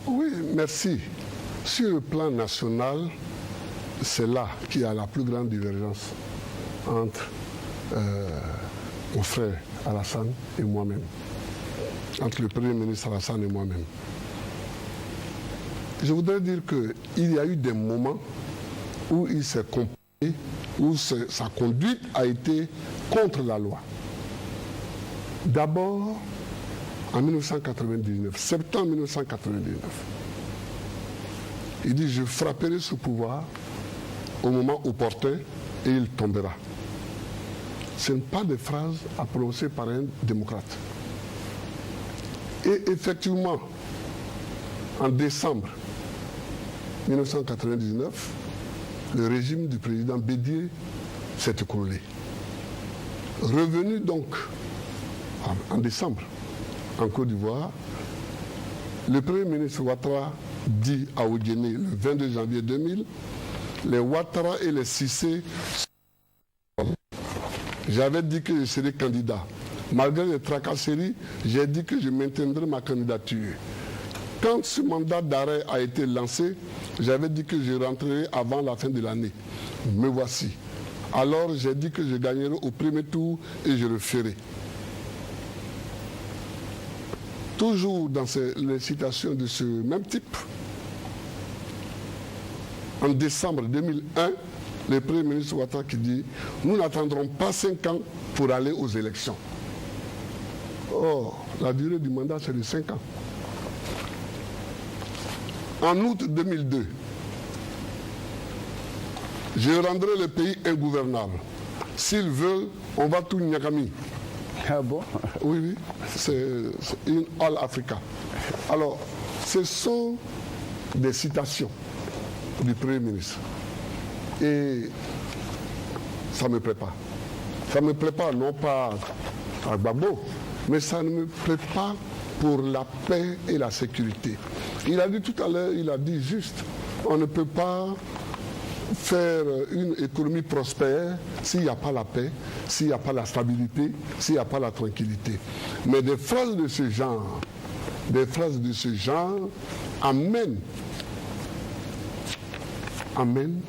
Oui, merci. Sur le plan national, c'est là qu'il y a la plus grande divergence entre mon frère Alassane et moi-même, entre le Premier ministre Alassane et moi-même. Je voudrais dire qu'il y a eu des moments où il s'est comporté, où sa conduite a été contre la loi. D'abord, en 1999, septembre 1999, il dit « Je frapperai ce pouvoir au moment opportun et il tombera ». Ce n'est pas des phrases à prononcer par un démocrate. Et effectivement, en décembre 1999, le régime du président Bédié s'est écroulé. Revenu donc en décembre en Côte d'Ivoire, le Premier ministre Ouattara dit à Oguéné le 22 janvier 2000, les Ouattara et les Cissé, j'avais dit que je serais candidat. Malgré les tracasseries, j'ai dit que je maintiendrai ma candidature. Quand ce mandat d'arrêt a été lancé, j'avais dit que je rentrerai avant la fin de l'année. Me voici. Alors j'ai dit que je gagnerai au premier tour et je le ferai. Toujours dans les citations de ce même type, en décembre 2001, le Premier ministre Ouattara qui dit « Nous n'attendrons pas 5 ans pour aller aux élections ». Or, la durée du mandat, c'est de 5 ans. En août 2002, je rendrai le pays ingouvernable. S'ils veulent, on va tout Niagami. Ah bon? Oui, oui, c'est une All Africa. Alors, ce sont des citations du Premier ministre. Et ça ne me plaît pas. Ça ne me plaît pas, non pas à Gbagbo, mais ça ne me plaît pas pour la paix et la sécurité. Il a dit tout à l'heure, il a dit juste, on ne peut pas faire une économie prospère s'il n'y a pas la paix, s'il n'y a pas la stabilité, s'il n'y a pas la tranquillité. Mais des phrases de ce genre amènent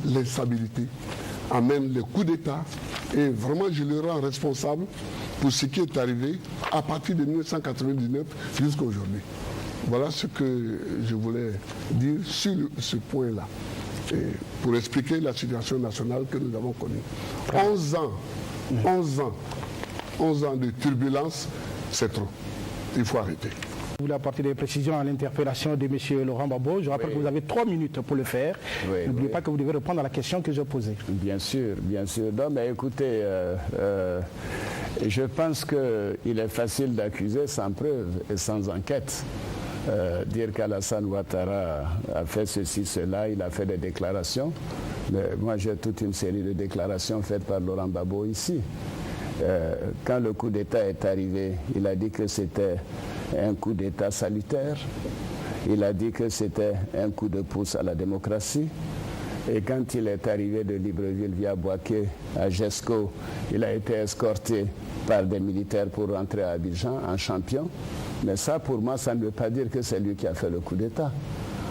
l'instabilité, amènent les coups d'État, et vraiment je le rends responsable pour ce qui est arrivé à partir de 1999 jusqu'à aujourd'hui. Voilà ce que je voulais dire sur ce point-là, pour expliquer la situation nationale que nous avons connue. 11 ans de turbulence, c'est trop. Il faut arrêter. Vous voulez apporter des précisions à l'interpellation de M. Laurent Gbagbo. Je rappelle que vous avez 3 minutes pour le faire. N'oubliez pas que vous devez répondre à la question que j'ai posée. Bien sûr, bien sûr. Non, mais écoutez, je pense qu'il est facile d'accuser sans preuve et sans enquête. Dire qu'Alassane Ouattara a fait ceci, cela, il a fait des déclarations. Mais moi, j'ai toute une série de déclarations faites par Laurent Gbagbo ici. Quand le coup d'État est arrivé, il a dit que c'était un coup d'État salutaire. Il a dit que c'était un coup de pouce à la démocratie. Et quand il est arrivé de Libreville via Boaké à Gesco, il a été escorté par des militaires pour rentrer à Abidjan en champion. Mais ça, pour moi, ça ne veut pas dire que c'est lui qui a fait le coup d'État.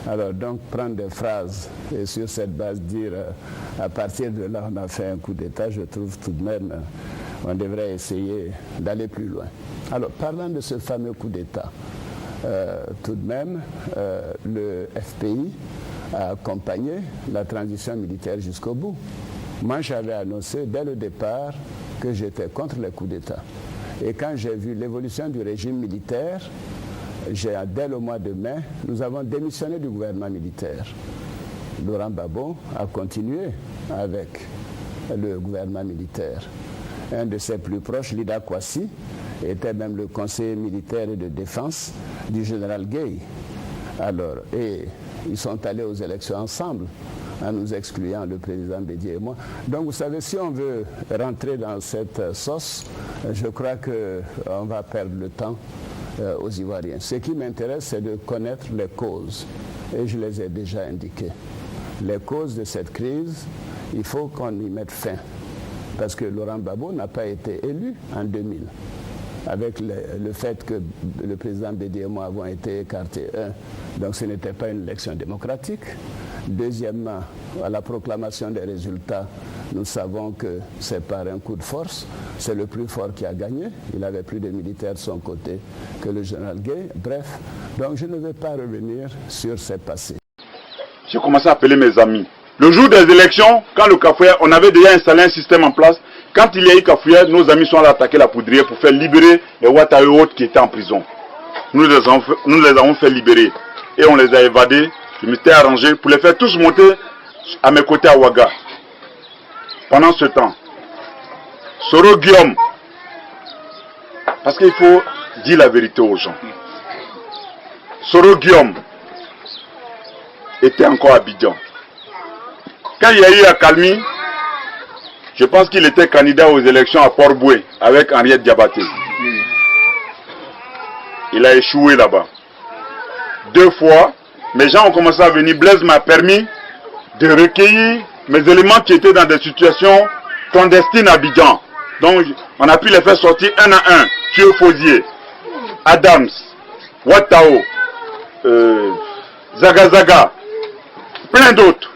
Alors donc, prendre des phrases et sur cette base dire à partir de là, on a fait un coup d'État, je trouve tout de même on devrait essayer d'aller plus loin. Alors, parlant de ce fameux coup d'État, tout de même, le FPI a accompagné la transition militaire jusqu'au bout. Moi, j'avais annoncé dès le départ que j'étais contre les coups d'État. Et quand j'ai vu l'évolution du régime militaire, dès le mois de mai, nous avons démissionné du gouvernement militaire. Laurent Gbagbo a continué avec le gouvernement militaire. Un de ses plus proches, Lida Kwasi, était même le conseiller militaire et de défense du général Gueye. Alors, et ils sont allés aux élections ensemble, en nous excluant, le président Bédié et moi. Donc, vous savez, si on veut rentrer dans cette sauce, je crois qu'on va perdre le temps aux Ivoiriens. Ce qui m'intéresse, c'est de connaître les causes. Et je les ai déjà indiquées. Les causes de cette crise, il faut qu'on y mette fin. Parce que Laurent Gbagbo n'a pas été élu en 2000. avec le fait que le président Bédi et moi avons été écartés. Donc ce n'était pas une élection démocratique. Deuxièmement, à la proclamation des résultats, nous savons que c'est par un coup de force. C'est le plus fort qui a gagné. Il avait plus de militaires de son côté que le général Gueye. Bref, donc je ne vais pas revenir sur ces passés. J'ai commencé à appeler mes amis. Le jour des élections, quand le Kafouya, on avait déjà installé un système en place. Quand il y a eu Kafouya, nos amis sont allés attaquer la poudrière pour faire libérer les Ouattara et autres qui étaient en prison. Nous les avons fait libérer et on les a évadés. Je m'étais arrangé pour les faire tous monter à mes côtés à Ouaga. Pendant ce temps, Soro Guillaume, parce qu'il faut dire la vérité aux gens. Soro Guillaume était encore à Abidjan. Quand il y a eu Akalmi, je pense qu'il était candidat aux élections à Port-Boué avec Henriette Diabaté. Il a échoué là-bas. 2 fois, mes gens ont commencé à venir. Blaise m'a permis de recueillir mes éléments qui étaient dans des situations clandestines à Abidjan. Donc, on a pu les faire sortir un à un. Thieu Fosier, Adams, Watao, Zaga Zaga, plein d'autres.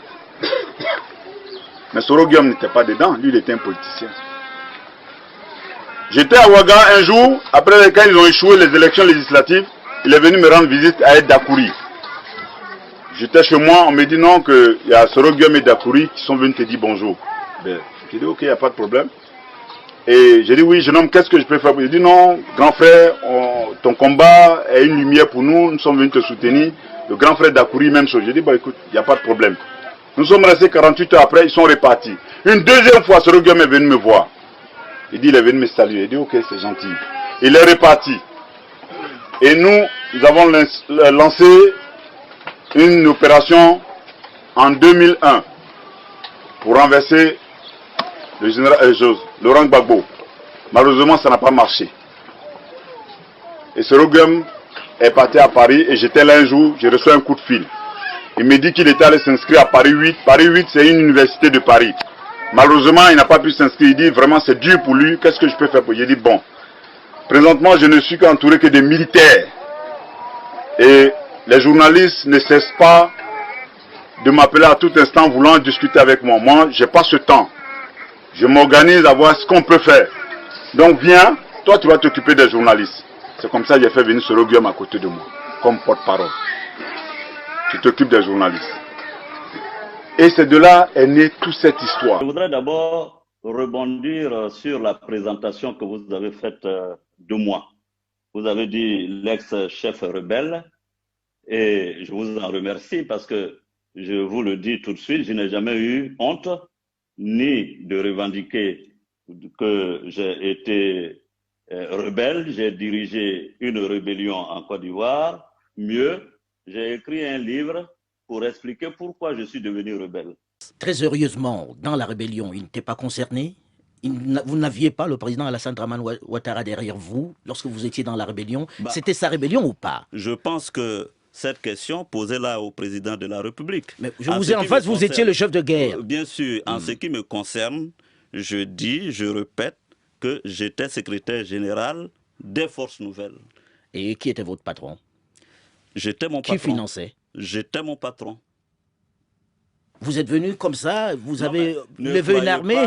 Mais Soro Guillaume n'était pas dedans, lui il était un politicien. J'étais à Ouaga un jour, après quand ils ont échoué les élections législatives, il est venu me rendre visite à Ed Dakouri. J'étais chez moi, on me dit non, qu'il y a Soro Guillaume et Dakouri qui sont venus te dire bonjour. Ben, j'ai dit ok, il n'y a pas de problème. Et j'ai dit oui, jeune homme, qu'est-ce que je peux faire? Il dit non, grand frère, ton combat est une lumière pour nous, nous sommes venus te soutenir. Le grand frère Dakouri, même chose. J'ai dit bah écoute, il n'y a pas de problème. Nous sommes restés 48 heures après, ils sont repartis. Une deuxième fois, Soro Guillaume est venu me voir. Il dit, il est venu me saluer. Il dit, ok, c'est gentil. Il est reparti. Et nous avons lancé une opération en 2001 pour renverser le général Laurent Gbagbo. Malheureusement, ça n'a pas marché. Et Soro Guillaume est parti à Paris et j'étais là un jour, j'ai reçu un coup de fil. Il me dit qu'il était allé s'inscrire à Paris 8. Paris 8, c'est une université de Paris. Malheureusement, il n'a pas pu s'inscrire. Il dit vraiment c'est dur pour lui. Qu'est-ce que je peux faire pour lui? J'ai dit bon. Présentement, je ne suis qu'entouré que de militaires. Et les journalistes ne cessent pas de m'appeler à tout instant voulant discuter avec moi. Moi, je n'ai pas ce temps. Je m'organise à voir ce qu'on peut faire. Donc viens, toi tu vas t'occuper des journalistes. C'est comme ça que j'ai fait venir Soro Guillaume à côté de moi, comme porte-parole. Tu t'occupes des journalistes. Et c'est de là est née toute cette histoire. Je voudrais d'abord rebondir sur la présentation que vous avez faite de moi. Vous avez dit l'ex-chef rebelle et je vous en remercie parce que je vous le dis tout de suite, je n'ai jamais eu honte ni de revendiquer que j'ai été rebelle. J'ai dirigé une rébellion en Côte d'Ivoire. Mieux, j'ai écrit un livre pour expliquer pourquoi je suis devenu rebelle. Très sérieusement, dans la rébellion, il n'était pas concerné? Vous n'aviez pas le président Alassane Dramane Ouattara derrière vous lorsque vous étiez dans la rébellion? C'était sa rébellion ou pas? Je pense que cette question, posez-la au président de la République. Mais je vous ai en face, vous étiez le chef de guerre. Bien sûr, en ce qui me concerne, je dis, je répète, que j'étais secrétaire général des Forces Nouvelles. Et qui était votre patron? J'étais mon patron. Qui finançait? J'étais mon patron. Vous êtes venu comme ça, vous avez levé une armée.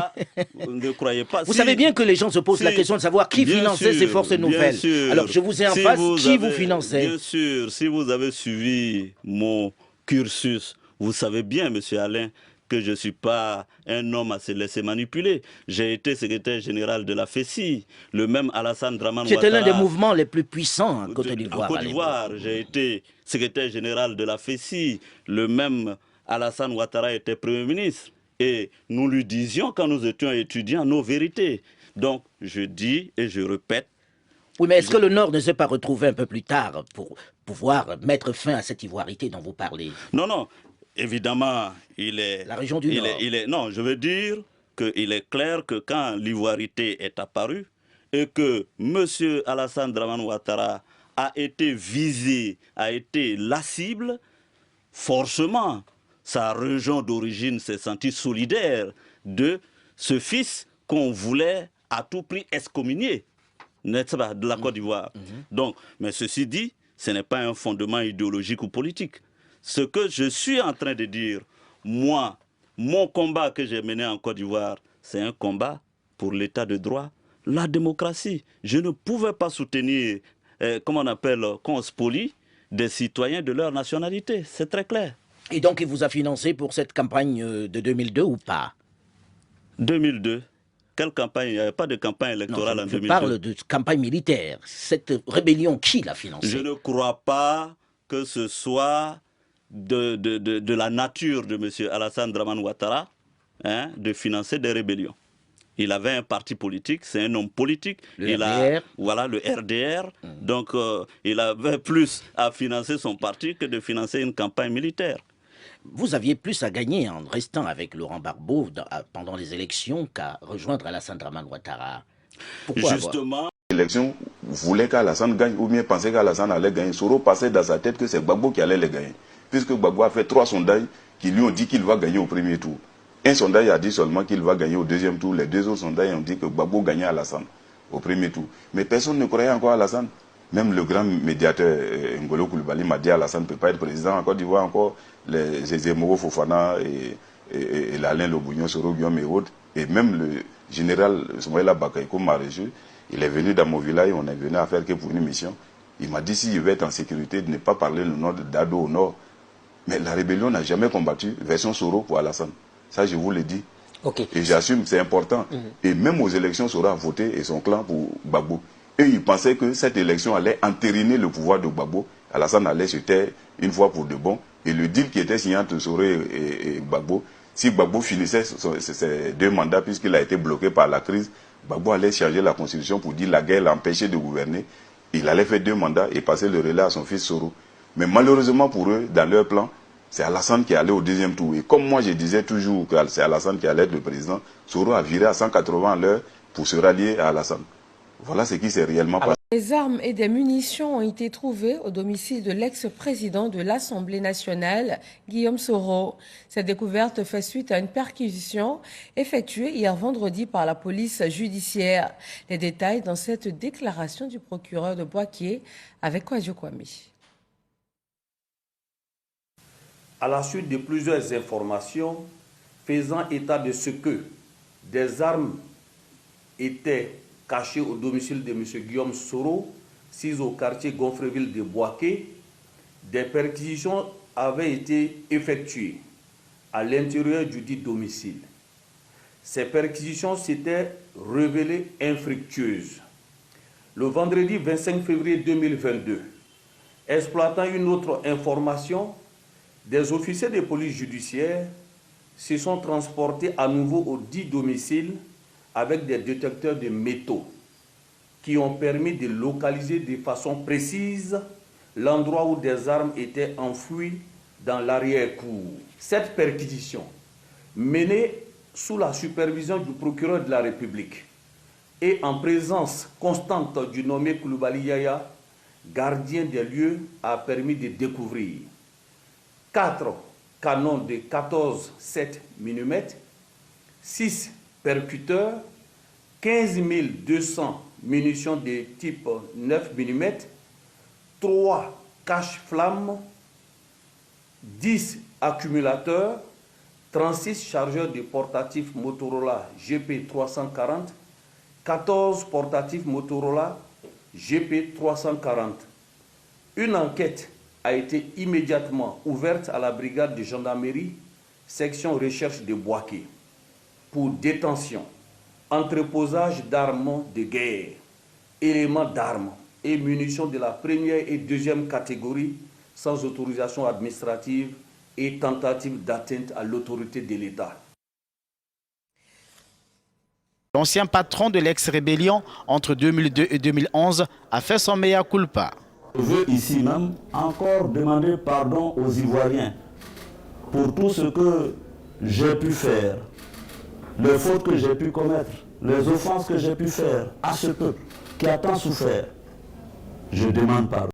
Ne croyez pas. Vous savez bien que les gens se posent la question de savoir qui finançait ces forces nouvelles. Alors je vous ai en face, qui vous finançait? Bien sûr, si vous avez suivi mon cursus, vous savez bien, monsieur Alain, que je ne suis pas un homme à se laisser manipuler. J'ai été secrétaire général de la FECI, le même Alassane Dramane Ouattara. C'était l'un des mouvements les plus puissants en Côte d'Ivoire. En Côte d'Ivoire, j'ai été secrétaire général de la FECI, le même Alassane Ouattara était Premier ministre. Et nous lui disions, quand nous étions étudiants, nos vérités. Donc, je dis et je répète. Oui, mais est-ce que le Nord ne s'est pas retrouvé un peu plus tard pour pouvoir mettre fin à cette ivoirité dont vous parlez? Non, non. Évidemment, il est... La région du Nord. Non, je veux dire qu'il est clair que quand l'ivoirité est apparue et que M. Alassane Dramane Ouattara a été visé, a été la cible, forcément, sa région d'origine s'est sentie solidaire de ce fils qu'on voulait à tout prix excommunier. n'est-ce pas, de la Côte d'Ivoire. Donc, mais ceci dit, ce n'est pas un fondement idéologique ou politique. Ce que je suis en train de dire, moi, mon combat que j'ai mené en Côte d'Ivoire, c'est un combat pour l'état de droit, la démocratie. Je ne pouvais pas soutenir, comment on appelle, qu'on spolie des citoyens de leur nationalité. C'est très clair. Et donc, il vous a financé pour cette campagne de 2002 ou pas? 2002. Quelle campagne? Il n'y avait pas de campagne électorale en 2002. Je parle de campagne militaire. Cette rébellion, qui l'a financée? Je ne crois pas que ce soit de la nature de M. Alassane Dramane Ouattara de financer des rébellions. Il avait un parti politique, c'est un homme politique. Le RDR. Voilà, le RDR. Donc, il avait plus à financer son parti que de financer une campagne militaire. Vous aviez plus à gagner en restant avec Laurent Gbagbo pendant les élections qu'à rejoindre Alassane Dramane Ouattara. Pourquoi Justement, l'élection voulait qu'Alassane gagne ou bien pensait qu'Alassane allait gagner. Soro passait dans sa tête que c'est Gbagbo qui allait les gagner. Puisque Gbagbo a fait 3 sondages qui lui ont dit qu'il va gagner au premier tour. Un sondage a dit seulement qu'il va gagner au deuxième tour. Les 2 autres sondages ont dit que Gbagbo gagnait Alassane au premier tour. Mais personne ne croyait encore à Alassane. Même le grand médiateur Ngolo Coulibaly m'a dit Alassane ne peut pas être président. En Côte d'Ivoire encore, les Zemmour Fofana et l'Alain Lobognon, Soro Guillaume et autres. Et même le général Soumaïla Bakaïko Maréchaux, il est venu dans mon village, on est venu à faire que pour une mission. Il m'a dit s'il veut être en sécurité, de ne pas parler le nom d'Ado au nord. Mais la rébellion n'a jamais combattu version Soro pour Alassane. Ça, je vous le dis. Okay. Et j'assume, c'est important. Et même aux élections, Soro a voté et son clan pour Gbagbo. Et ils pensaient que cette élection allait entériner le pouvoir de Gbagbo. Alassane allait se taire une fois pour de bon. Et le deal qui était signé entre Soro et Gbagbo, si Gbagbo finissait ses 2 mandats, puisqu'il a été bloqué par la crise, Gbagbo allait changer la constitution pour dire la guerre l'empêchait de gouverner. Il allait faire 2 mandats et passer le relais à son fils Soro. Mais malheureusement pour eux, dans leur plan, c'est Alassane qui allait au 2e tour. Et comme moi je disais toujours que c'est Alassane qui allait être le président, Soro a viré à 180 à l'heure pour se rallier à Alassane. Voilà ce qui s'est réellement passé. Des armes et des munitions ont été trouvées au domicile de l'ex-président de l'Assemblée nationale, Guillaume Soro. Cette découverte fait suite à une perquisition effectuée hier vendredi par la police judiciaire. Les détails dans cette déclaration du procureur de Boaké avec Kwadjo Kwame. À la suite de plusieurs informations faisant état de ce que des armes étaient cachées au domicile de M. Guillaume Soro, 6 au quartier Gonfreville de Boaké, des perquisitions avaient été effectuées à l'intérieur du dit domicile. Ces perquisitions s'étaient révélées infructueuses. Le vendredi 25 février 2022, exploitant une autre information, des officiers de police judiciaire se sont transportés à nouveau au dit domicile avec des détecteurs de métaux qui ont permis de localiser de façon précise l'endroit où des armes étaient enfouies dans l'arrière-cour. Cette perquisition, menée sous la supervision du procureur de la République et en présence constante du nommé Coulibaly Yaya, gardien des lieux, a permis de découvrir 4 canons de 14,7 mm, 6 percuteurs, 15 200 munitions de type 9 mm, 3 cache-flammes, 10 accumulateurs, 36 chargeurs de portatifs Motorola GP340, 14 portatifs Motorola GP340. Une enquête a été immédiatement ouverte à la brigade de gendarmerie, section recherche de Boaké, pour détention, entreposage d'armes de guerre, éléments d'armes et munitions de la première et deuxième catégorie sans autorisation administrative et tentative d'atteinte à l'autorité de l'État. L'ancien patron de l'ex-rébellion entre 2002 et 2011 a fait son mea culpa. Je veux ici même encore demander pardon aux Ivoiriens pour tout ce que j'ai pu faire, les fautes que j'ai pu commettre, les offenses que j'ai pu faire à ce peuple qui a tant souffert. Je demande pardon.